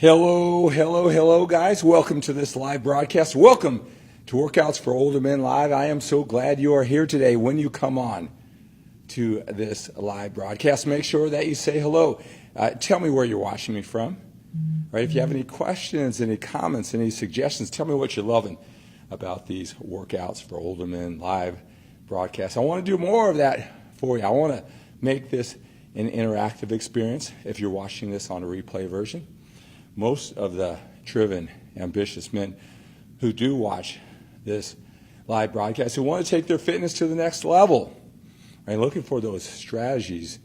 Hello, hello, hello, guys. Welcome to this live broadcast. Welcome to Workouts for Older Men Live. I am so glad you are here today. When you come on to this live broadcast, make sure that you say hello. Tell me where you're watching me from. Right? If you have any questions, any comments, any suggestions, tell me what you're loving about these Workouts for Older Men Live broadcasts. I want to do more of that for you. I want to make this an interactive experience if you're watching this on a replay version. Most of the driven, ambitious men who do watch this live broadcast, who want to take their fitness to the next level, right? Looking for those strategies,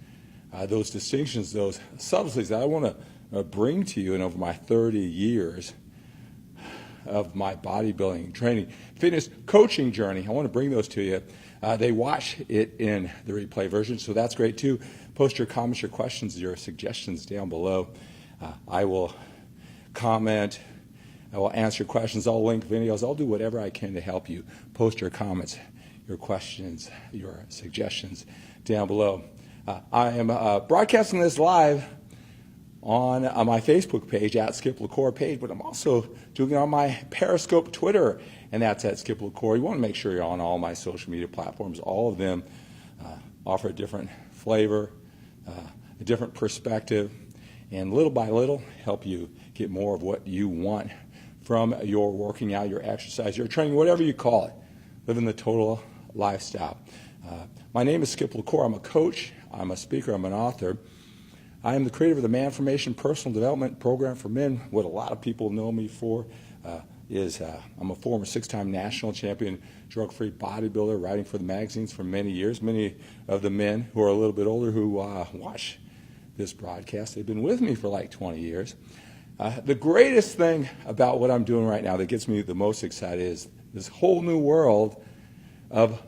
those distinctions, those subtleties that I want to bring to you in over my 30 years of my bodybuilding, training, fitness, coaching journey. I want to bring those to you. They watch it in the replay version, so that's great too. Post your comments, your questions, your suggestions down below. I will comment, I will answer questions, I'll link videos, I'll do whatever I can to help you. Post your comments, your questions, your suggestions down below. I am broadcasting this live on my Facebook page, at Skip LaCour page, but I'm also doing it on my Periscope Twitter, and that's at Skip LaCour. You want to make sure you're on all my social media platforms. All of them offer a different flavor, a different perspective, and little by little help you get more of what you want from your working out, your exercise, your training, whatever you call it, living the total lifestyle. My name is Skip LaCour. I'm a coach, I'm a speaker, I'm an author. I am the creator of the Man-Formation Personal Development Program for Men. What a lot of people know me for is I'm a former 6-time national champion, drug-free bodybuilder, writing for the magazines for many years. Many of the men who are a little bit older who watch this broadcast, they've been with me for like 20 years. The greatest thing about what I'm doing right now that gets me the most excited is this whole new world of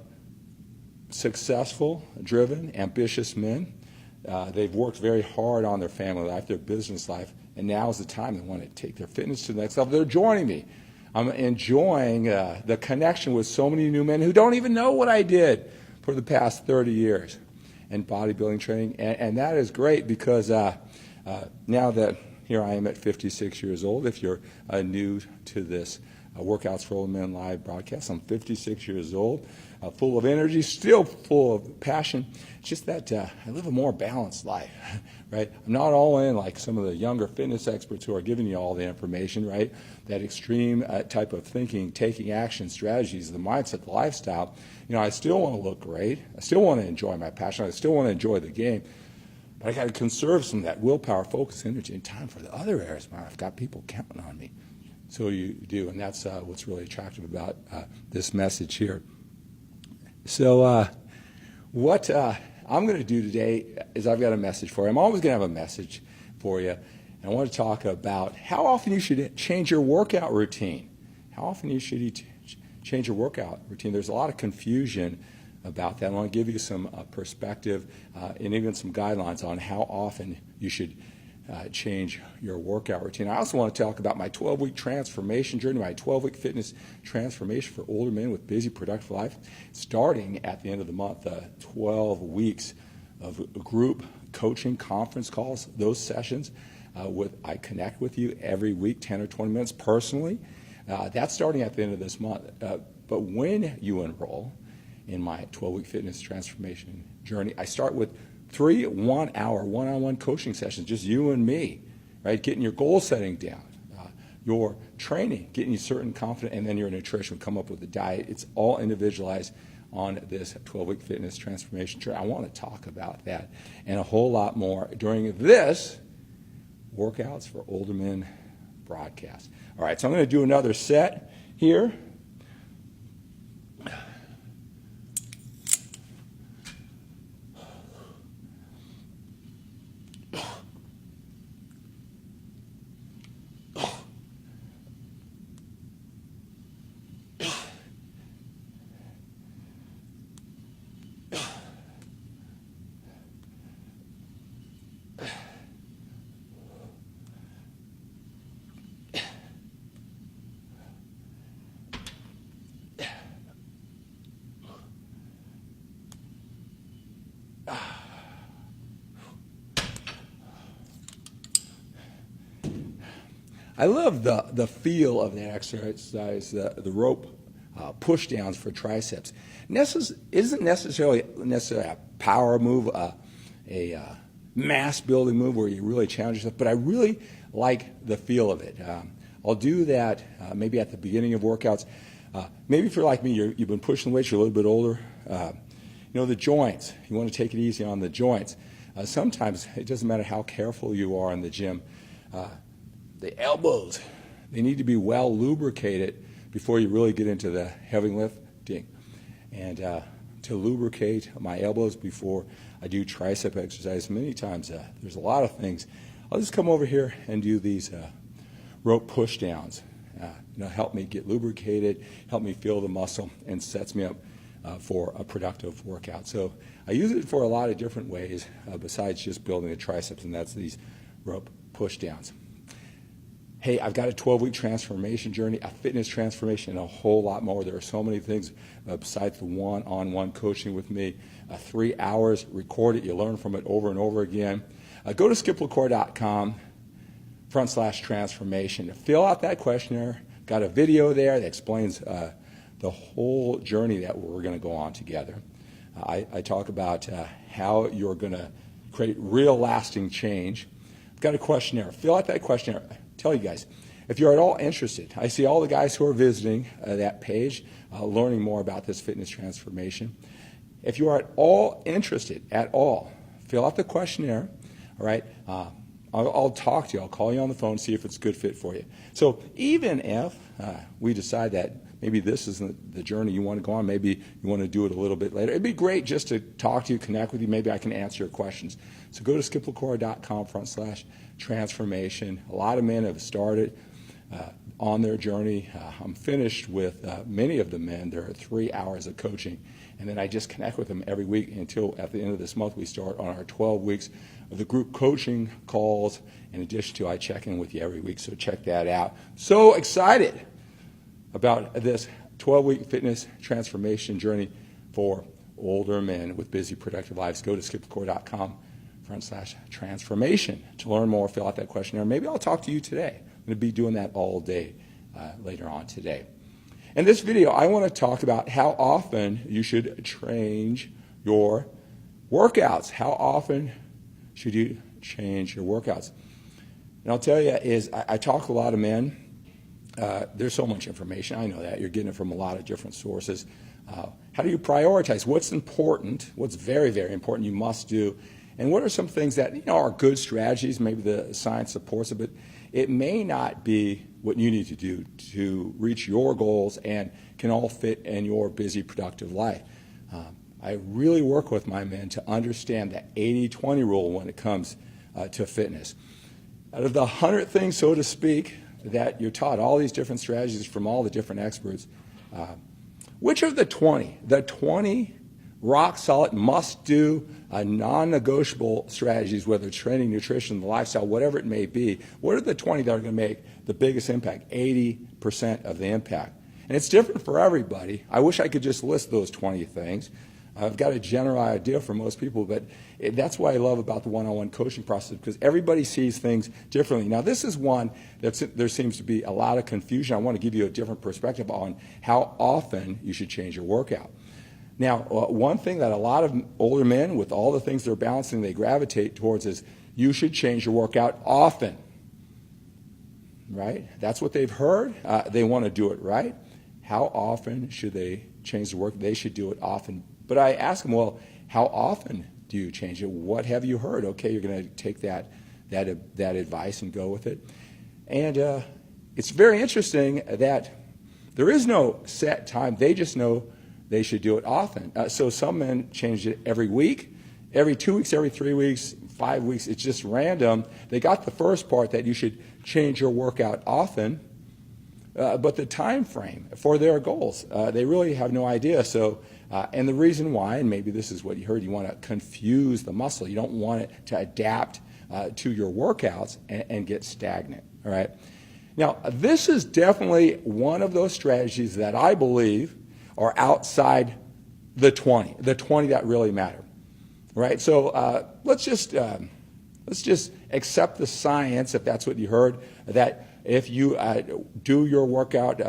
successful, driven, ambitious men. They've worked very hard on their family life, their business life, and now is the time they want to take their fitness to the next level. They're joining me. I'm enjoying the connection with so many new men who don't even know what I did for the past 30 years in bodybuilding training, and that is great because now that here I am at 56 years old, if you're new to this Workouts for Older Men Live broadcast, I'm 56 years old, full of energy, still full of passion. It's just that I live a more balanced life, right? I'm not all in like some of the younger fitness experts who are giving you all the information, right? That extreme type of thinking, taking action, strategies, the mindset, the lifestyle. You know, I still want to look great. I still want to enjoy my passion. I still want to enjoy the game. But I got to conserve some of that willpower, focus, energy, and time for the other areas. Man, I've got people counting on me. So you do, and that's what's really attractive about this message here. So what I'm going to do today is I've got a message for you. I'm always going to have a message for you. And I want to talk about how often you should change your workout routine. How often you should change your workout routine. There's a lot of confusion about that. I want to give you some perspective and even some guidelines on how often you should change your workout routine. I also want to talk about my 12-week transformation journey, my 12-week fitness transformation for older men with busy, productive life, starting at the end of the month, 12 weeks of group coaching conference calls, those sessions. I connect with you every week, 10 or 20 minutes personally. That's starting at the end of this month. But when you enroll in my 12-week fitness transformation journey, I start with 3 one-hour one-on-one coaching sessions, just you and me, right? Getting your goal setting down, your training, getting you certain confident, and then your nutrition, come up with a diet. It's all individualized on this 12-week fitness transformation journey. I want to talk about that and a whole lot more during this Workouts for Older Men broadcast. All right, so I'm going to do another set here. I love the feel of that exercise, the rope push downs for triceps. Isn't necessarily a power move, a mass building move where you really challenge yourself, but I really like the feel of it. I'll do that maybe at the beginning of workouts. Maybe if you're like me, you've been pushing weights, you're a little bit older. The joints, you want to take it easy on the joints. Sometimes it doesn't matter how careful you are in the gym. The elbows, they need to be well lubricated before you really get into the heavy lifting. And to lubricate my elbows before I do tricep exercise, many times there's a lot of things. I'll just come over here and do these rope push downs. Help me get lubricated, help me feel the muscle, and sets me up for a productive workout. So I use it for a lot of different ways besides just building the triceps, and that's these rope push downs. Hey, I've got a 12-week transformation journey, a fitness transformation, and a whole lot more. There are so many things besides the one-on-one coaching with me. 3 hours, record it, you learn from it over and over again. Go to skiplacour.com/transformation. Fill out that questionnaire. Got a video there that explains the whole journey that we're going to go on together. I talk about how you're going to create real lasting change. I've got a questionnaire. Fill out that questionnaire. Tell you guys, if you're at all interested, I see all the guys who are visiting that page, learning more about this fitness transformation. If you are at all interested, fill out the questionnaire, all right? I'll talk to you. I'll call you on the phone, see if it's a good fit for you. So even if we decide that maybe this isn't the journey you want to go on, maybe you want to do it a little bit later, it'd be great just to talk to you, connect with you. Maybe I can answer your questions. So go to skiplacour.com/transformation. A lot of men have started on their journey. I'm finished with many of the men. There are 3 hours of coaching, and then I just connect with them every week until at the end of this month we start on our 12 weeks of the group coaching calls. In addition to, I check in with you every week, so check that out. So excited about this 12-week fitness transformation journey for older men with busy, productive lives. Go to skiplacour.com/transformation to learn more. Fill out that questionnaire. Maybe I'll talk to you today. I'm going to be doing that all day later on today. In this video, I want to talk about how often you should change your workouts. How often should you change your workouts? And I'll tell you I talk to a lot of men. There's so much information. I know that. You're getting it from a lot of different sources. How do you prioritize? What's important? What's very, very important you must do? And what are some things that are good strategies? Maybe the science supports it, but it may not be what you need to do to reach your goals and can all fit in your busy, productive life. I really work with my men to understand the 80-20 rule when it comes to fitness. Out of the 100 things, so to speak, that you're taught, all these different strategies from all the different experts, which are the 20 rock-solid, must-do, non-negotiable strategies, whether it's training, nutrition, lifestyle, whatever it may be, what are the 20 that are going to make the biggest impact, 80% of the impact? And it's different for everybody. I wish I could just list those 20 things. I've got a general idea for most people, but that's what I love about the one-on-one coaching process, because everybody sees things differently. Now, this is one that there seems to be a lot of confusion. I want to give you a different perspective on how often you should change your workout. Now, one thing that a lot of older men, with all the things they're balancing, they gravitate towards is you should change your workout often, right? That's what they've heard. They want to do it right. How often should they change the work? They should do it often. But I ask them, well, how often do you change it? What have you heard? Okay, you're going to take that advice and go with it. And it's very interesting that there is no set time. They just know they should do it often. So some men change it every week, every 2 weeks, every 3 weeks, 5 weeks. It's just random. They got the first part that you should change your workout often, but the time frame for their goals, they really have no idea. So, and the reason why, and maybe this is what you heard, you want to confuse the muscle. You don't want it to adapt to your workouts and get stagnant, all right? Now, this is definitely one of those strategies that I believe are outside the 20 that really matter, right? So let's just accept the science, if that's what you heard, that if you do your workout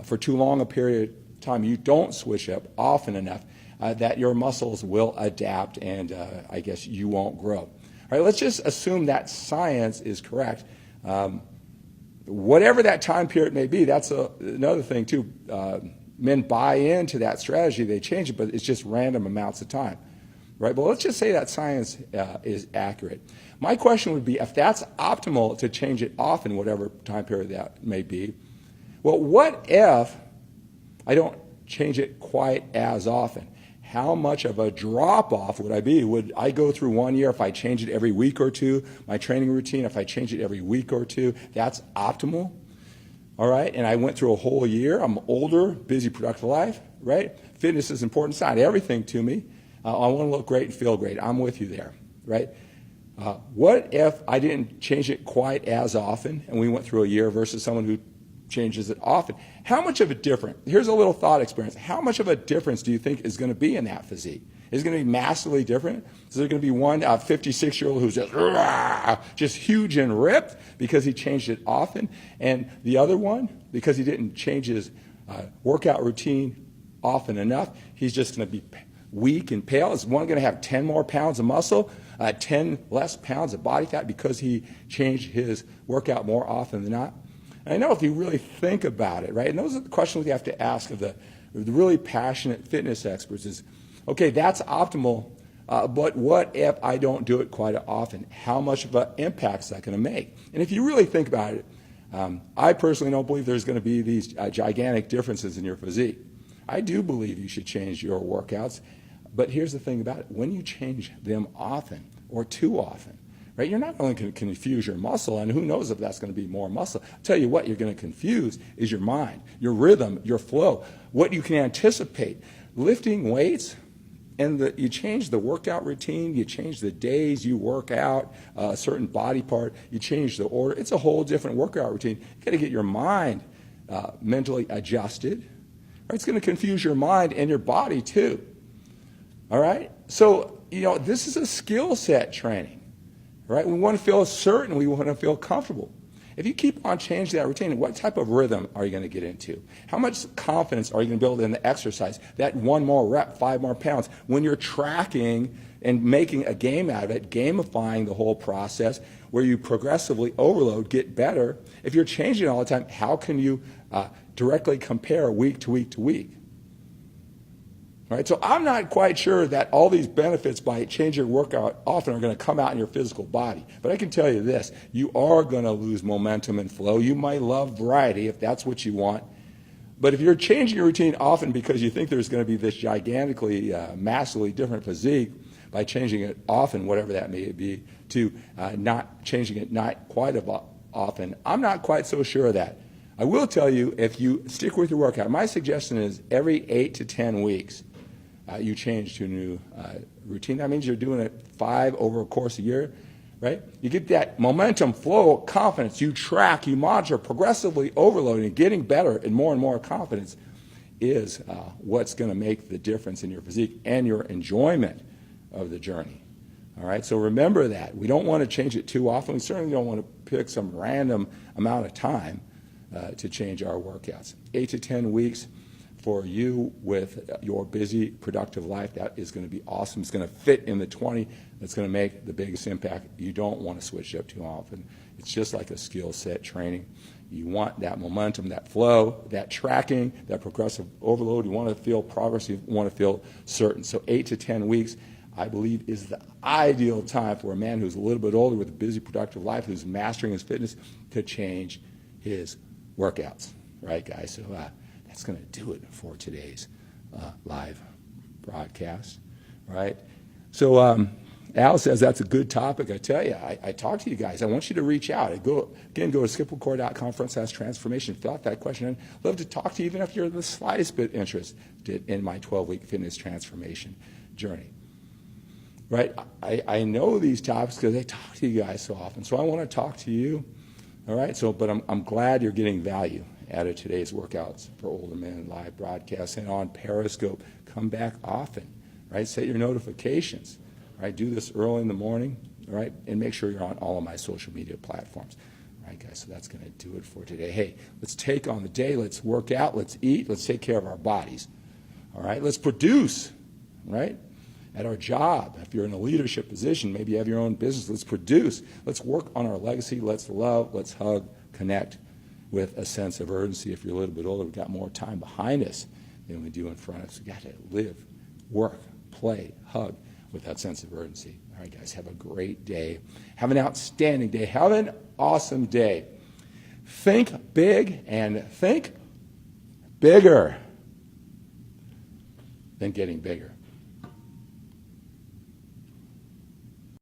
for too long a period of time, you don't switch up often enough, that your muscles will adapt and I guess you won't grow. All right, let's just assume that science is correct. Whatever that time period may be, that's another thing too. Men buy into that strategy, they change it, but it's just random amounts of time. Right? But let's just say that science is accurate. My question would be, if that's optimal to change it often, whatever time period that may be, well, what if I don't change it quite as often? How much of a drop-off would I be? Would I go through 1 year if I change it every week or two? My training routine, if I change it every week or two, that's optimal? All right, and I went through a whole year. I'm older, busy, productive life, right? Fitness is important. It's not everything to me. I want to look great and feel great. I'm with you there, right? What if I didn't change it quite as often and we went through a year versus someone who changes it often? How much of a difference? Here's a little thought experience. How much of a difference do you think is going to be in that physique? Is it going to be massively different? Is there going to be one 56-year-old who's just huge and ripped because he changed it often, and the other one, because he didn't change his workout routine often enough, he's just going to be weak and pale? Is one going to have 10 more pounds of muscle, 10 less pounds of body fat because he changed his workout more often than not? And I know if you really think about it, right, and those are the questions you have to ask of the really passionate fitness experts is, okay, that's optimal, but what if I don't do it quite often? How much of an impact is that going to make? And if you really think about it, I personally don't believe there's going to be these gigantic differences in your physique. I do believe you should change your workouts, but here's the thing about it. When you change them often or too often, right, you're not only going to confuse your muscle, and who knows if that's going to be more muscle. I'll tell you what you're going to confuse is your mind, your rhythm, your flow, what you can anticipate. Lifting weights, and you change the workout routine, you change the days you work out a certain body part, you change the order. It's a whole different workout routine. You've got to get your mind mentally adjusted. Right? It's going to confuse your mind and your body too. All right? So, this is a skill set training. Right? We want to feel certain. We want to feel comfortable. If you keep on changing that routine, what type of rhythm are you going to get into? How much confidence are you going to build in the exercise? That one more rep, 5 more pounds. When you're tracking and making a game out of it, gamifying the whole process where you progressively overload, get better. If you're changing all the time, how can you directly compare week to week to week? Right? So I'm not quite sure that all these benefits by changing your workout often are going to come out in your physical body. But I can tell you this, you are going to lose momentum and flow. You might love variety if that's what you want. But if you're changing your routine often because you think there's going to be this gigantically, massively different physique by changing it often, whatever that may be, to not changing it not quite often, I'm not quite so sure of that. I will tell you, if you stick with your workout, my suggestion is every 8 to 10 weeks, you change to a new routine. That means you're doing it 5 over a course of a year, right? You get that momentum, flow, confidence. You track, you monitor, progressively overloading, getting better and more confidence is what's going to make the difference in your physique and your enjoyment of the journey. All right, so remember that. We don't want to change it too often. We certainly don't want to pick some random amount of time to change our workouts. 8 to 10 weeks. For you with your busy, productive life, that is going to be awesome. It's going to fit in the 20. That's going to make the biggest impact. You don't want to switch up too often. It's just like a skill set training. You want that momentum, that flow, that tracking, that progressive overload. You want to feel progress. You want to feel certain. So 8 to 10 weeks, I believe, is the ideal time for a man who's a little bit older with a busy, productive life, who's mastering his fitness, to change his workouts. Right, guys? So that's going to do it for today's live broadcast, right? So Al says that's a good topic. I tell you, I talk to you guys. I want you to reach out. Go to skiplacour.com/transformation. Fill out that question. I'd love to talk to you, even if you're the slightest bit interested in my 12-week fitness transformation journey. Right? I know these topics because I talk to you guys so often. So I want to talk to you. All right? So, but I'm glad you're getting value out of today's workouts for older men, live broadcasts, and on Periscope. Come back often, right? Set your notifications, right? Do this early in the morning, right? And make sure you're on all of my social media platforms, All right, guys, so that's going to do it for today. Hey, let's take on the day. Let's work out. Let's eat. Let's take care of our bodies. All right, let's produce, right? At our job, if you're in a leadership position, maybe you have your own business, let's produce. Let's work on our legacy. Let's love. Let's hug, connect with a sense of urgency. If you're a little bit older, we've got more time behind us than we do in front of us. We've got to live, work, play, hug with that sense of urgency. All right, guys, have a great day. Have an outstanding day. Have an awesome day. Think big and think bigger than getting bigger.